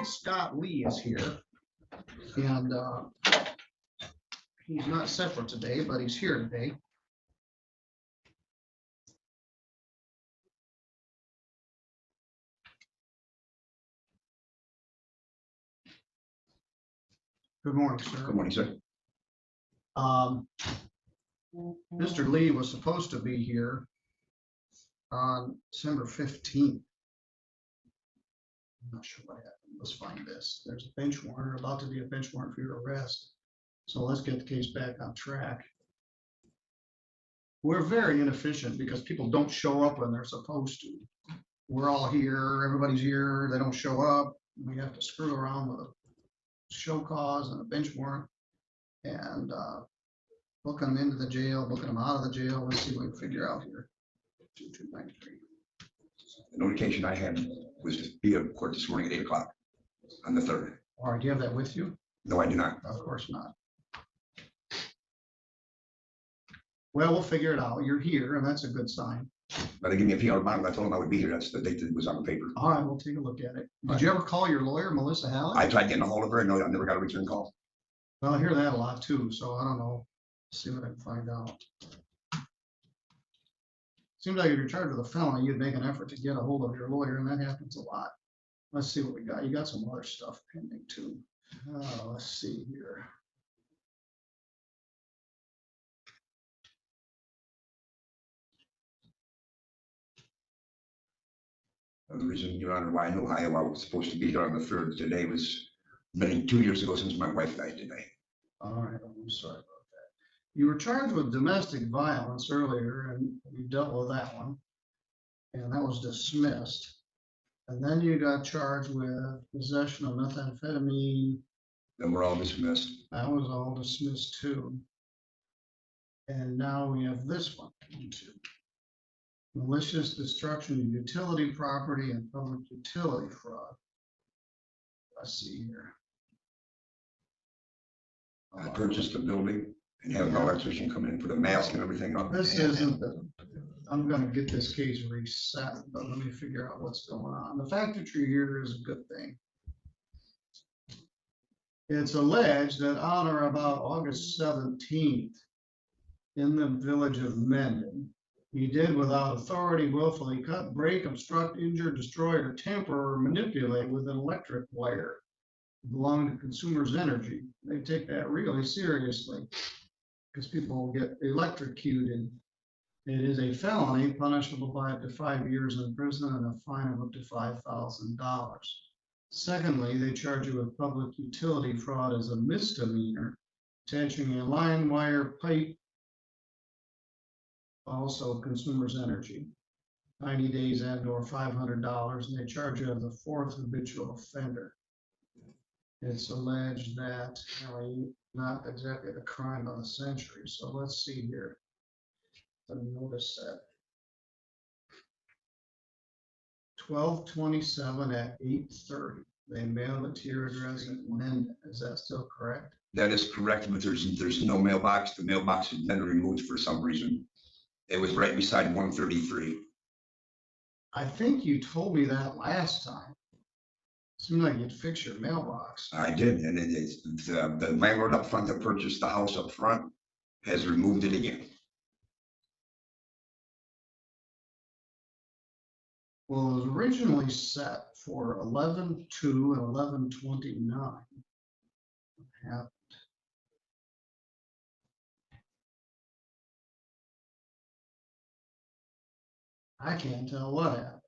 Sergeant Scott Lee is here, and he's not set for today, but he's here today. Good morning, sir. Good morning, sir. Mr. Lee was supposed to be here on December 15th. I'm not sure what happened. Let's find this. There's a bench warrant, about to be a bench warrant for your arrest. So let's get the case back on track. We're very inefficient because people don't show up when they're supposed to. We're all here, everybody's here, they don't show up. We have to screw around with a show cause and a bench warrant and book them into the jail, booking them out of the jail. Let's see what we can figure out here. 2293. The notification I had was to be at court this morning at 8 o'clock on the 3rd. All right, do you have that with you? No, I do not. Of course not. Well, we'll figure it out. You're here, and that's a good sign. But they gave me a PR bond. I told them I would be here. That's the date that was on the paper. All right, we'll take a look at it. Did you ever call your lawyer, Melissa Hallett? I tried getting a hold of her and no, I never got a return call. Well, I hear that a lot too, so I don't know. See what I can find out. Seems like if you're charged with a felony, you'd make an effort to get a hold of your lawyer, and that happens a lot. Let's see what we got. You got some other stuff pending too. Let's see here. The reason, Your Honor, why I know I was supposed to be here on the 3rd today was been 2 years ago since my wife died today. All right, I'm sorry about that. You were charged with domestic violence earlier, and you dealt with that one, and that was dismissed. And then you got charged with possession of methamphetamine. Then we're all dismissed. That was all dismissed too. And now we have this one, too. Malicious destruction of utility property and public utility fraud. Let's see here. I purchased the building and had an electrician come in, put a mask and everything on. This isn't the, I'm gonna get this case reset, but let me figure out what's going on. The fact that you're here is a good thing. It's alleged that on or about August 17th, in the village of Mendon, he did without authority willfully cut, break, obstruct, injure, destroy, or tamper or manipulate with an electric wire belonging to Consumers Energy. They take that really seriously because people get electrocuted. It is a felony punishable by up to 5 years in prison and a fine of up to $5,000. Secondly, they charge you with public utility fraud as a misdemeanor, attaching a line, wire, pipe, also Consumers Energy, 90 days and or $500, and they charge you as a 4th habitual offender. It's alleged that not exactly the crime of the century. So let's see here. The notice that 12/27 at 8:30. They mailed it to your address in Mendon. Is that still correct? That is correct, but there's no mailbox. The mailbox has been removed for some reason. It was right beside 133. I think you told me that last time. Seemed like you'd fix your mailbox. I did, and it is the landlord up front that purchased the house up front has removed it again. Well, it was originally set for 11/2 and 11/29. What happened? I can't tell what happened.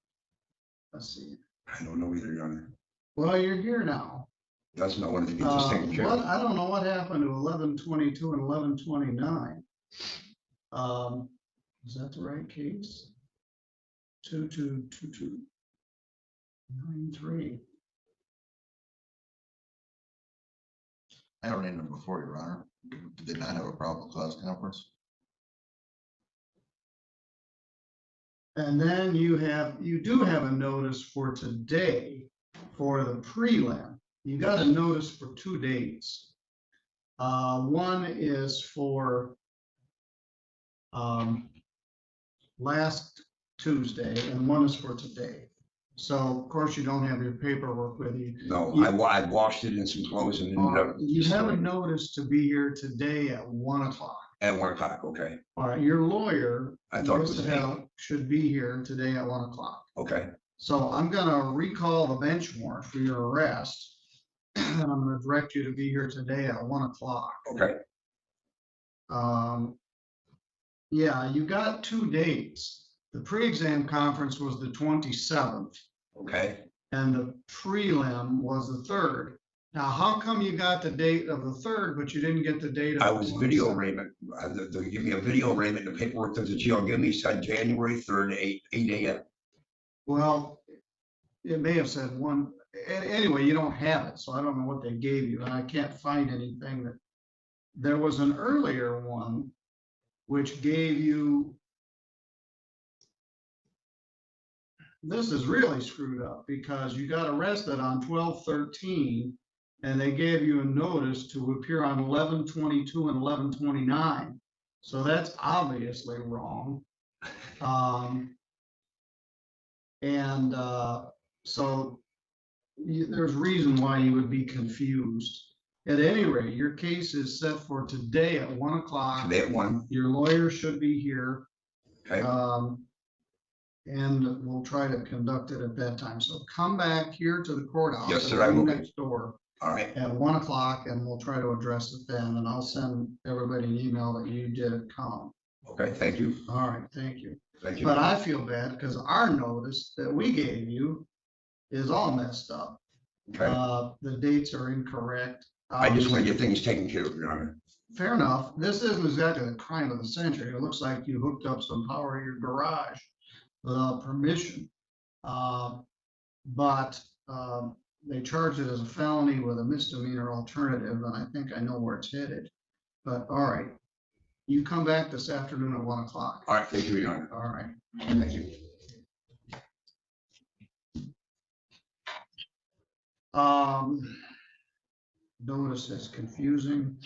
Let's see. I don't know either, Your Honor. Well, you're here now. That's not one of the things taken care of. I don't know what happened to 11/22 and 11/29. Is that the right case? 222293. I don't need them before, Your Honor. Did they not have a probable cause conference? And then you do have a notice for today for the prelim. You got a notice for 2 days. One is for last Tuesday and one is for today. So of course you don't have your paperwork with you. No, You- I washed it in some clothes and then. You have a notice to be here today at 1 o'clock. At 1 o'clock, okay, All right, your lawyer I thought it was should be here today at 1 o'clock. okay, So I'm gonna recall the bench warrant for your arrest. And I'm gonna direct you to be here today at 1 o'clock. okay, Yeah, you got 2 dates. The pre-exam conference was the 27th okay. and the prelim was the 3rd. Now, how come you got the date of the 3rd, but you didn't get the date of I the was video 27th? arraignment, they give me a video arraignment, the paperwork that the jail give me said January 3rd, 8 AM. Well, it may have said anyway, you don't have it, so I don't know what they gave you, and I can't find anything that, there was an earlier one which gave you, this is really screwed up because you got arrested on 12/13 and they gave you a notice to appear on 11/22 and 11/29. So that's obviously wrong. So there's reason why you would be confused. At any rate, your case is set for today at 1 o'clock. Today at 1, Your lawyer should be here. okay, And we'll try to conduct it at that time. So come back here to the courthouse. Yes, sir, I will be. Next door all right, at 1 o'clock and we'll try to address it then. And I'll send everybody an email that you did come. okay, thank you, All right, thank you. thank you. But I feel bad because our notice that we gave you is all messed up. Okay, The dates are incorrect. I just want to get things taken care of, Your Honor. Fair enough. This isn't exactly the crime of the century. It looks like you hooked up some power in your garage without permission. But they charge it as a felony with a misdemeanor alternative, and I think I know where it's headed. But all right, you come back this afternoon at 1 o'clock. All right, thank you, Your Honor. All right. Thank you. Notice it's confusing.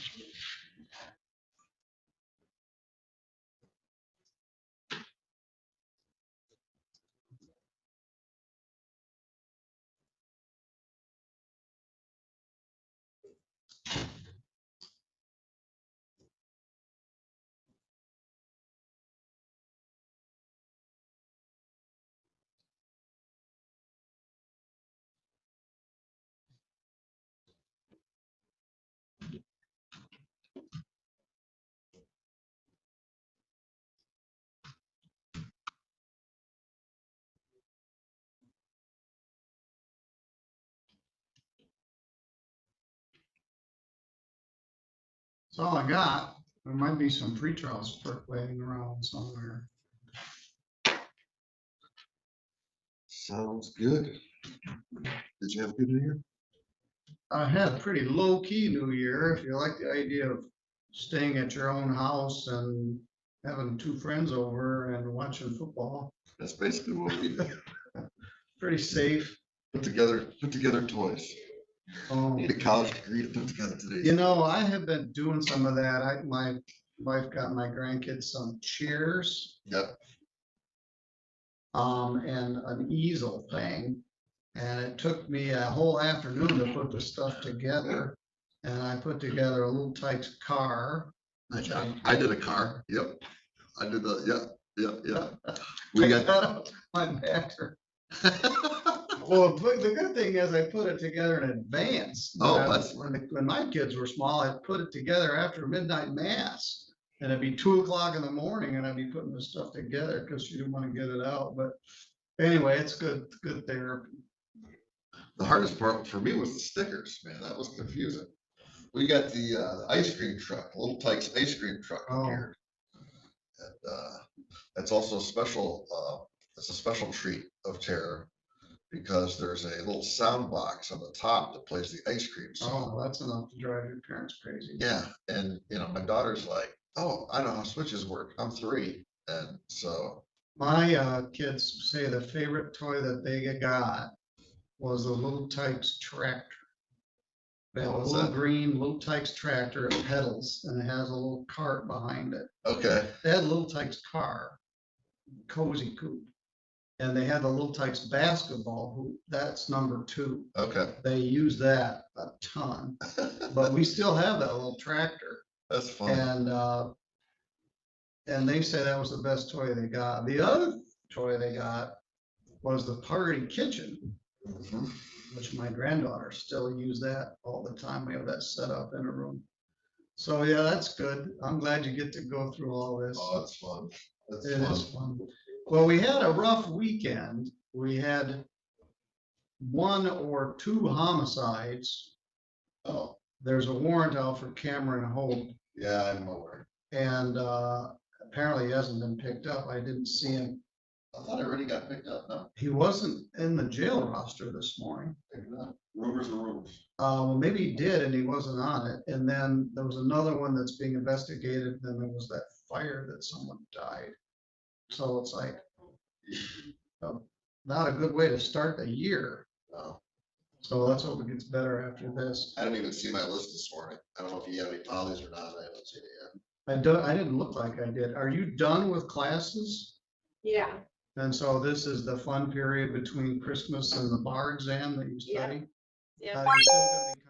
That's all I got. There might be some pretrials percolating around somewhere. Sounds good. Did you have a good New Year? I had a pretty low key New Year. If you like the idea of staying at your own house and having 2 friends over and watching football, That's basically what we did. pretty safe. Put together toys. Need a college degree to put together today. You know, I have been doing some of that. My wife got my grandkids some chairs. Yep. And an easel thing. And it took me a whole afternoon to put the stuff together. And I put together a little Tykes car. I did a car. Yep. I did the, yeah. We got my backer. Well, the good thing is I put it together in advance. When my kids were small, I put it together after midnight mass. And it'd be 2 o'clock in the morning and I'd be putting the stuff together because she didn't want to get it out. But anyway, it's good therapy. the hardest part for me was the stickers, man. That was confusing. We got the ice cream truck, Little Tykes ice cream truck appeared. And that's also a special, it's a special treat of terror because there's a little sound box on the top that plays the ice cream song. Oh, that's enough to drive your parents crazy. Yeah, and my daughter's like, oh, I know how switches work. I'm 3. And so my kids say the favorite toy that they got was the Little Tykes tractor. They have a little green Little Tykes tractor, it pedals, and it has a little cart behind it. okay. They had a Little Tykes car, cozy coupe. And they had the Little Tykes basketball hoop. That's number 2. Okay. They use that a ton, but we still have that little tractor. That's fun. And they say that was the best toy they got. The other toy they got was the party kitchen, Mhm. which my granddaughter still use that all the time. We have that set up in a room. So yeah, that's good. I'm glad you get to go through all this. Oh, that's fun. That's It fun. is fun. Well, we had a rough weekend. We had 1 or 2 homicides. Oh, There's a warrant out for Cameron Hope, yeah, I'm aware. and apparently he hasn't been picked up. I didn't see him. I thought I already got picked up. No, He wasn't in the jail roster this morning. maybe not. Rumors are rumors. Well, maybe he did and he wasn't on it. And then there was another one that's being investigated. Then there was that fire that someone died. So it's like, not a good way to start the year. No, So let's hope it gets better after this. I didn't even see my list this morning. I don't know if you have any polys or not. I haven't seen it I didn't look like I did. Are you done with classes? Yeah, And so this is the fun period between Christmas and the bar exam that you Yeah. study? yeah. You're still gonna be